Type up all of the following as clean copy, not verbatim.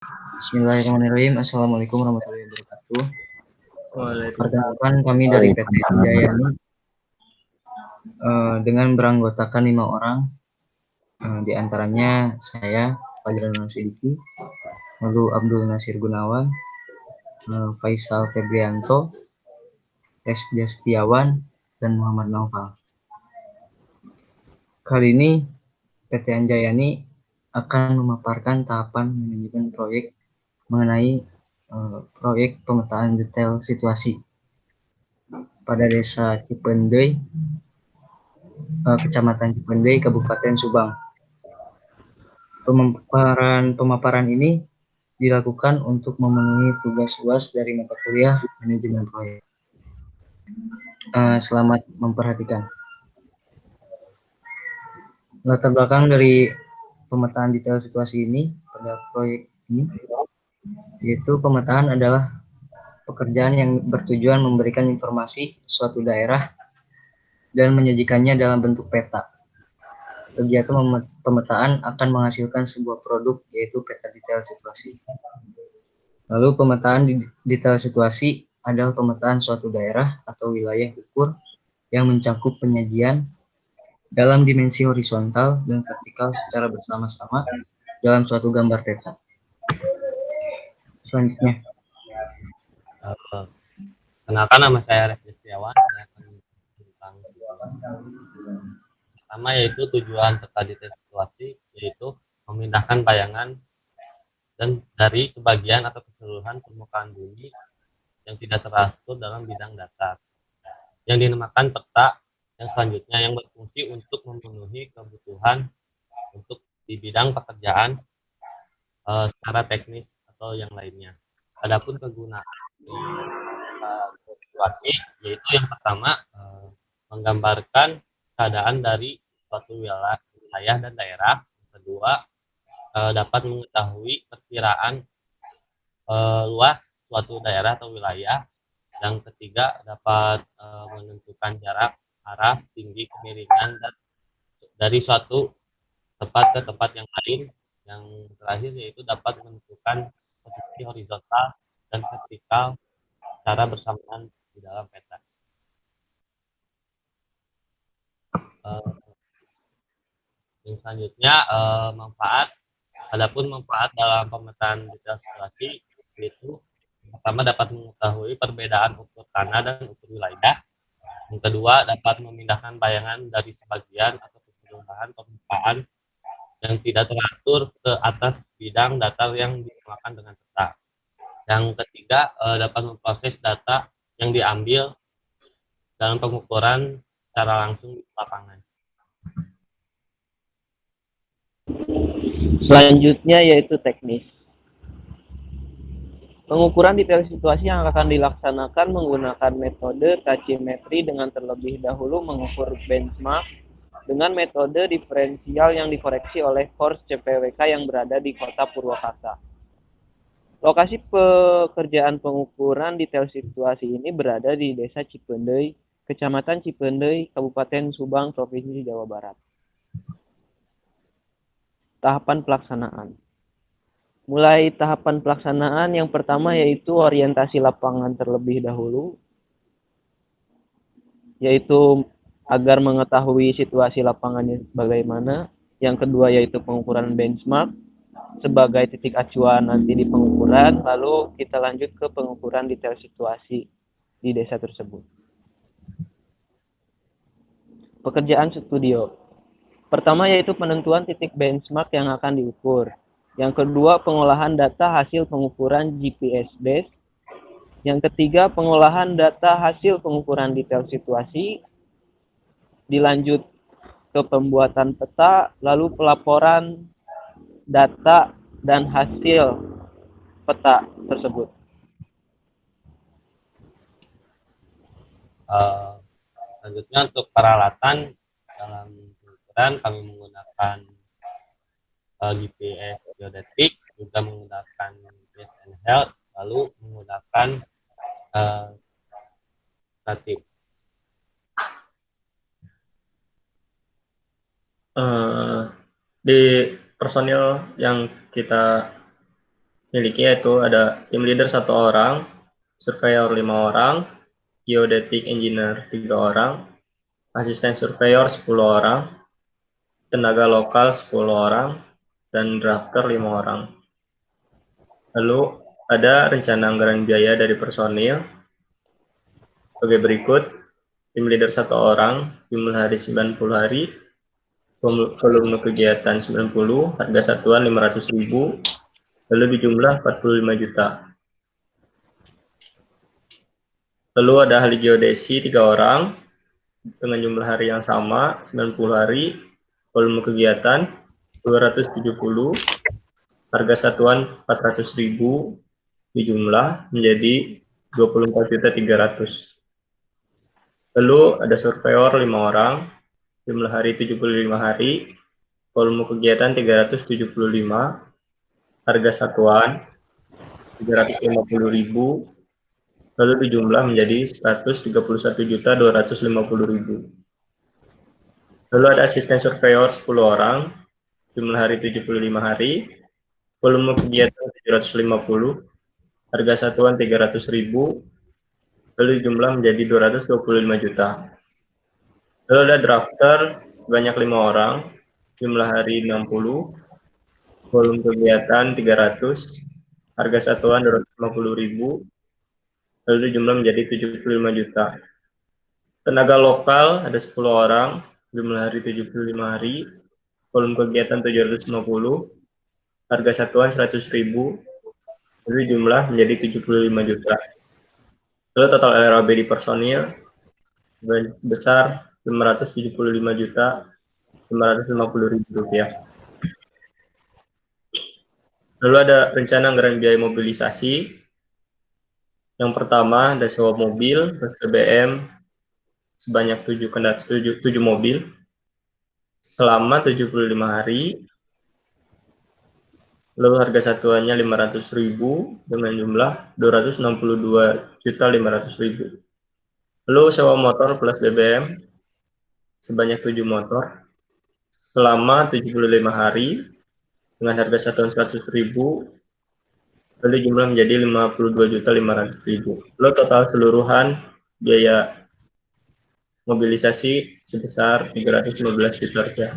Bismillahirrahmanirrahim. Assalamualaikum warahmatullahi wabarakatuh. Waalaikumsalam. Perkenalkan, kami dari PT Anjayani dengan beranggotakan 5 orang, di antaranya saya, Fajrul Sidiki, lalu Abdul Nasir Gunawan, Faisal Febrianto, Resja Setiawan, dan Muhammad Naufal. Kali ini PT Anjayani akan memaparkan tahapan manajemen proyek mengenai proyek pemetaan detail situasi pada Desa Cipendei, Kecamatan Cipendei, Kabupaten Subang. Pemaparan ini dilakukan untuk memenuhi tugas UAS dari mata kuliah manajemen proyek. Selamat memperhatikan. Latar belakang dari pemetaan detail situasi ini pada proyek ini, yaitu pemetaan adalah pekerjaan yang bertujuan memberikan informasi suatu daerah dan menyajikannya dalam bentuk peta. Kegiatan pemetaan akan menghasilkan sebuah produk, yaitu peta detail situasi. Lalu pemetaan detail situasi adalah pemetaan suatu daerah atau wilayah ukur yang mencakup penyajian dalam dimensi horizontal dan vertikal secara bersama-sama dalam suatu gambar peta. Selanjutnya. Kenalkan, nama saya Resja Setiawan. Saya akan tentang pertama yaitu tujuan peta detail situasi, yaitu memindahkan bayangan dan dari sebagian atau keseluruhan permukaan bumi yang tidak teratur dalam bidang datar, yang dinamakan peta, yang selanjutnya yang berfungsi untuk memenuhi kebutuhan untuk di bidang pekerjaan secara teknis atau yang lainnya. Adapun kegunaan situasi yaitu yang pertama menggambarkan keadaan dari suatu wilayah dan daerah. Yang kedua, dapat mengetahui perkiraan luas suatu daerah atau wilayah. Yang ketiga, dapat menentukan jarak, arah, tinggi, kemiringan dari suatu tempat ke tempat yang lain. Yang terakhir yaitu dapat menentukan posisi horizontal dan vertikal secara bersamaan di dalam peta. Yang selanjutnya manfaat. Adapun manfaat dalam pemetaan detail situasi yaitu pertama dapat mengetahui perbedaan ukur tanah dan ukur wilayah. Yang kedua dapat memindahkan bayangan dari sebagian atau keseluruhan permukaan yang tidak teratur ke atas bidang datar yang dinamakan dengan peta. Yang ketiga dapat memproses data yang diambil dalam pengukuran secara langsung di lapangan. Selanjutnya yaitu teknis. Pengukuran detail situasi yang akan dilaksanakan menggunakan metode tachymetry dengan terlebih dahulu mengukur benchmark dengan metode diferensial yang dikoreksi oleh Force CPWK yang berada di Kota Purwakarta. Lokasi pekerjaan pengukuran detail situasi ini berada di Desa Cipendei, Kecamatan Cipendei, Kabupaten Subang, Provinsi Jawa Barat. Tahapan pelaksanaan. Mulai tahapan pelaksanaan yang pertama yaitu orientasi lapangan terlebih dahulu, yaitu agar mengetahui situasi lapangannya bagaimana. Yang kedua yaitu pengukuran benchmark sebagai titik acuan nanti di pengukuran, lalu kita lanjut ke pengukuran detail situasi di desa tersebut. Pekerjaan studio. Pertama yaitu penentuan titik benchmark yang akan diukur. Yang kedua, pengolahan data hasil pengukuran GPS base. Yang ketiga, pengolahan data hasil pengukuran detail situasi. Dilanjut ke pembuatan peta, lalu pelaporan data dan hasil peta tersebut. Selanjutnya untuk peralatan dalam pengukuran kami menggunakan GPS geodetik, juga menggunakan GPS handheld, lalu menggunakan statik. Di personil yang kita miliki, yaitu ada tim leader 1 orang, surveyor 5 orang, geodetic engineer 3 orang, asisten surveyor 10 orang, tenaga lokal 10 orang, dan drafter 5 orang. Lalu ada rencana anggaran biaya dari personil sebagai berikut. Tim leader 1 orang, jumlah hari 90 hari, volume kegiatan 90, harga satuan 500.000, lalu dijumlah 45 juta. Lalu ada ahli geodesi 3 orang dengan jumlah hari yang sama, 90 hari, volume kegiatan 270, harga satuan 400.000, dijumlah menjadi 24.300.000. Lalu ada surveyor 5 orang, jumlah hari 75 hari, volume kegiatan 375, harga satuan 350.000, lalu dijumlah menjadi 131.250.000. Lalu ada asisten surveyor 10 orang, jumlah hari 75 hari, volume kegiatan 750, harga satuan 300.000, lalu dijumlah menjadi 225 juta. Lalu ada drafter banyak 5 orang, jumlah hari 60, volume kegiatan 300, harga satuan 250.000, lalu dijumlah menjadi 75 juta. Tenaga lokal ada 10 orang, jumlah hari 75 hari, volume kegiatan 750, harga satuan 100.000, lalu jumlah menjadi 75 juta. Lalu total LRAB di personil sebesar 575.550.000 rupiah. Lalu ada rencana anggaran biaya mobilisasi. Yang pertama ada sewa mobil plus BBM sebanyak 7 mobil selama 75 hari. Lalu harga satuannya 500.000 dengan jumlah 262.500.000. Lalu sewa motor plus BBM sebanyak 7 motor selama 75 hari dengan harga satuan 100.000, lalu jumlah menjadi 52.500.000. Lalu total seluruhan biaya mobilisasi sebesar 315 juta rupiah.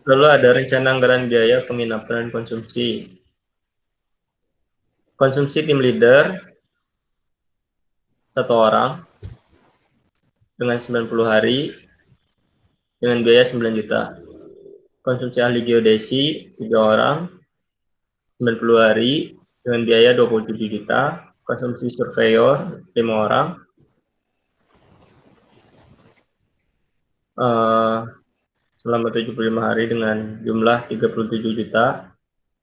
Lalu ada rencana anggaran biaya penginapan dan konsumsi. Konsumsi tim leader 1 orang dengan 90 hari dengan biaya 9 juta. Konsumsi ahli geodesi 3 orang 90 hari dengan biaya 27 juta. Konsumsi surveyor 5 orang selama 75 hari dengan jumlah 37 juta.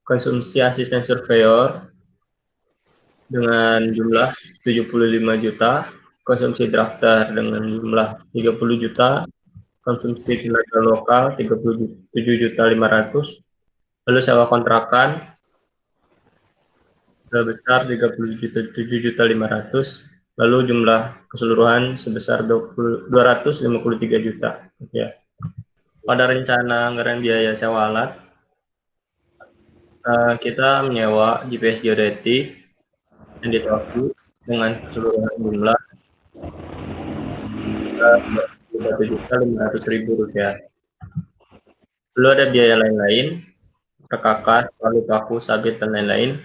Konsumsi asisten surveyor dengan jumlah 75 juta. Konsumsi drafter dengan jumlah 30 juta. Konsumsi tenaga lokal 37.500.000. Lalu sewa kontrakan sebesar 37.500.000. Lalu jumlah keseluruhan sebesar 253 juta. Ya. Pada rencana anggaran biaya sewa alat, kita menyewa GPS geodetik yang ditaku dengan keseluruhan jumlah 1.500.000 rupiah. Lalu ada biaya lain-lain, perkakas, palu paku, sabit, dan lain-lain.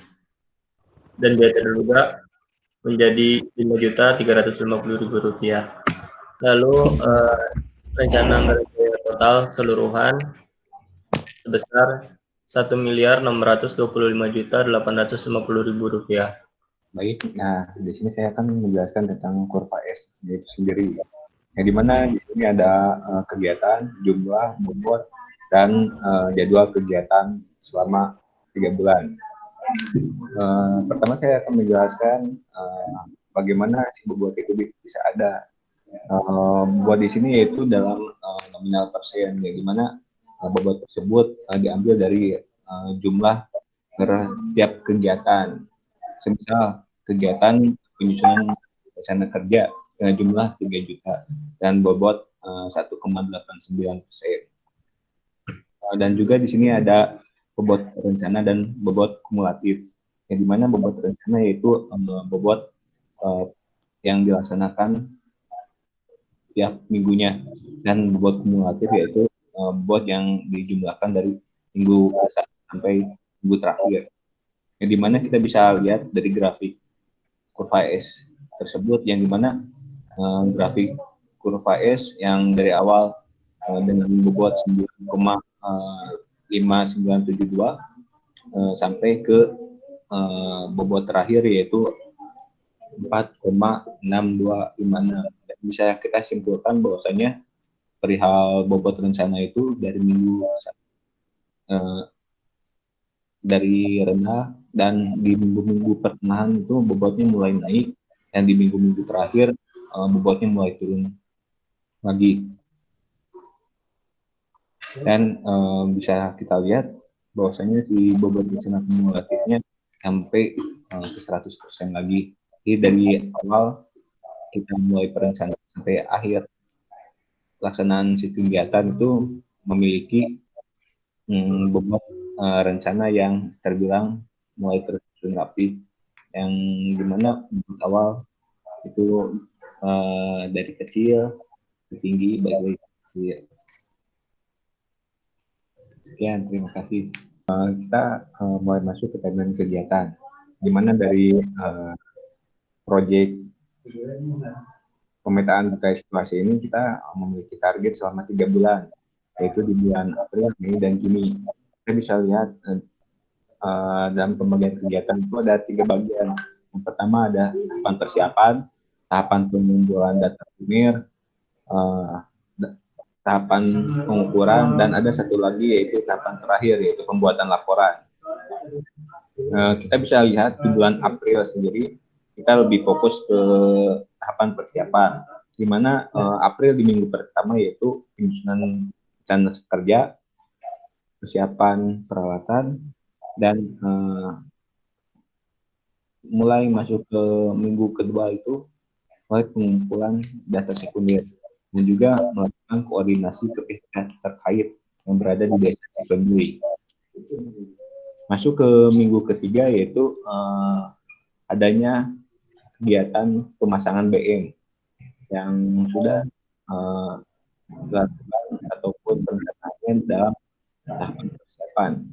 Dan biaya terduga menjadi 5.350.000 rupiah. Lalu rencana anggaran biaya total keseluruhan sebesar 1.625.850.000 rupiah. Baik, nah di sini saya akan menjelaskan tentang kurva S itu sendiri, yang dimana di sini ada kegiatan, jumlah, bobot, dan jadwal kegiatan selama 3 bulan. Pertama saya akan menjelaskan bagaimana si bobot itu bisa ada. Bobot di sini yaitu dalam nominal persen, yang dimana bobot tersebut diambil dari jumlah per tiap kegiatan. Semisal kegiatan penyusunan rencana kerja dengan jumlah 3 juta dan bobot 1,89%. Dan juga di sini ada bobot rencana dan bobot kumulatif. Yang dimana bobot rencana yaitu bobot yang dilaksanakan tiap minggunya, dan bobot kumulatif yaitu bobot yang dijumlahkan dari minggu sampai minggu terakhir. Yang dimana kita bisa lihat dari grafik kurva S tersebut, yang dimana grafik kurva S yang dari awal dengan bobot 9,5972 sampai ke bobot terakhir yaitu 4,6256. Bisa kita simpulkan bahwasanya perihal bobot rencana itu dari rendah, dan di minggu-minggu pertengahan itu bobotnya mulai naik, dan di minggu-minggu terakhir bobotnya mulai turun lagi. Dan bisa kita lihat bahwasanya si bobot rencana kumulatifnya sampai ke 100% lagi. Jadi dari awal kita mulai perencanaan sampai akhir pelaksanaan si kegiatan itu memiliki bobot rencana yang terbilang mulai tersusun rapi, yang dimana bobot awal itu dari kecil ke tinggi baik kecil. Sekian, terima kasih. Kita mulai masuk ke segmen kegiatan, dimana dari proyek pemetaan terkait situasi ini kita memiliki target selama 3 bulan, yaitu di bulan April, Mei, dan Juni. Kita bisa lihat dalam pembagian kegiatan itu ada 3 bagian. Yang pertama ada tahapan persiapan, tahapan pengumpulan data primer, tahapan pengukuran, dan ada satu lagi yaitu tahapan terakhir yaitu pembuatan laporan. Kita bisa lihat di bulan April sendiri kita lebih fokus ke tahapan persiapan, di mana April di minggu pertama yaitu penyusunan rencana kerja, persiapan peralatan, dan mulai masuk ke minggu kedua itu mulai pengumpulan data sekunder, dan juga melakukan koordinasi ke pihak terkait yang berada di desa Cipendui. Masuk ke minggu ketiga yaitu adanya kegiatan pemasangan BM yang sudah dilakukan ataupun perencanaannya dalam tahapan persiapan.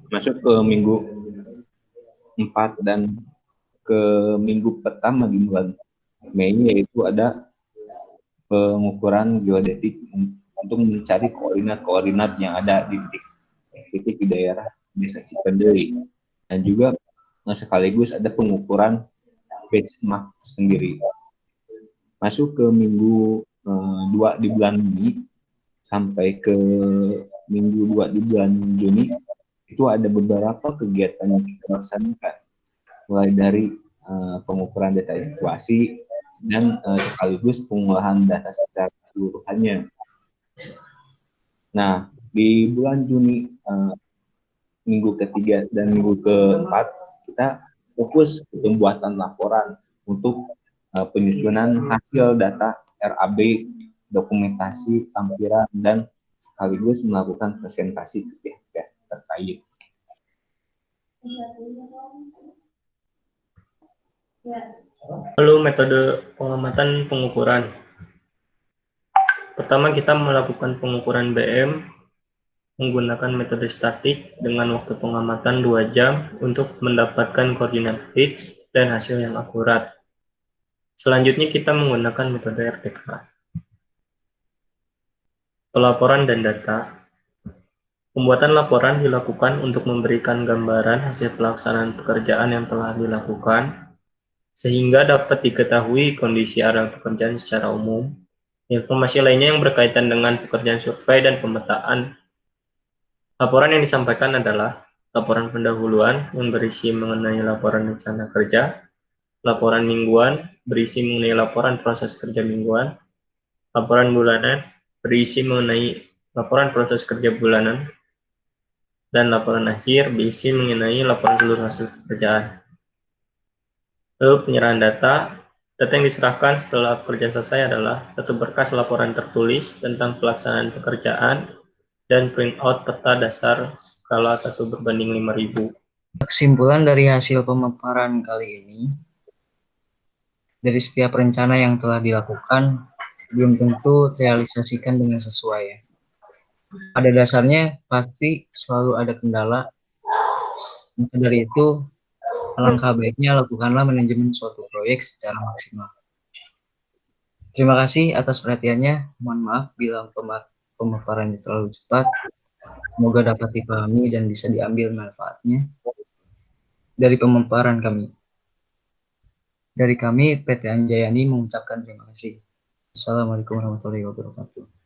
Masuk ke minggu 4 dan ke minggu pertama di bulan Mei yaitu ada pengukuran geodetik untuk mencari koordinat-koordinat yang ada di titik di daerah desa Cipendui, dan juga sekaligus ada pengukuran benchmark sendiri. Masuk ke minggu 2 di bulan Mei sampai ke minggu 2 di bulan Juni itu ada beberapa kegiatan yang kita laksanakan, mulai dari pengukuran data situasi dan sekaligus pengolahan data secara keseluruhannya. Nah, di bulan Juni minggu ketiga dan minggu keempat kita fokus ke pembuatan laporan untuk penyusunan hasil data RAB, dokumentasi, tampilan, dan sekaligus melakukan presentasi ke pihak terkait. Lalu metode pengamatan pengukuran. Pertama kita melakukan pengukuran BM menggunakan metode statik dengan waktu pengamatan 2 jam untuk mendapatkan koordinat fix dan hasil yang akurat. Selanjutnya kita menggunakan metode RTK. Pelaporan dan data. Pembuatan laporan dilakukan untuk memberikan gambaran hasil pelaksanaan pekerjaan yang telah dilakukan, sehingga dapat diketahui kondisi area pekerjaan secara umum. Informasi lainnya yang berkaitan dengan pekerjaan survei dan pemetaan. Laporan yang disampaikan adalah laporan pendahuluan yang berisi mengenai laporan rencana kerja, laporan mingguan berisi mengenai laporan proses kerja mingguan, laporan bulanan berisi mengenai laporan proses kerja bulanan, dan laporan akhir berisi mengenai laporan seluruh hasil pekerjaan. Lalu penyerahan data. Data yang diserahkan setelah pekerjaan selesai adalah satu berkas laporan tertulis tentang pelaksanaan pekerjaan dan print out peta dasar skala 1:5000. Kesimpulan dari hasil pemaparan kali ini, dari setiap rencana yang telah dilakukan, belum tentu terrealisasikan dengan sesuai ya. Pada dasarnya pasti selalu ada kendala. Maka dari itu, alangkah baiknya lakukanlah manajemen suatu proyek secara maksimal. Terima kasih atas perhatiannya. Mohon maaf bila pemaparannya terlalu cepat. Semoga dapat dipahami dan bisa diambil manfaatnya dari pemaparan kami. Dari kami, PT Anjayani mengucapkan terima kasih. Assalamualaikum warahmatullahi wabarakatuh.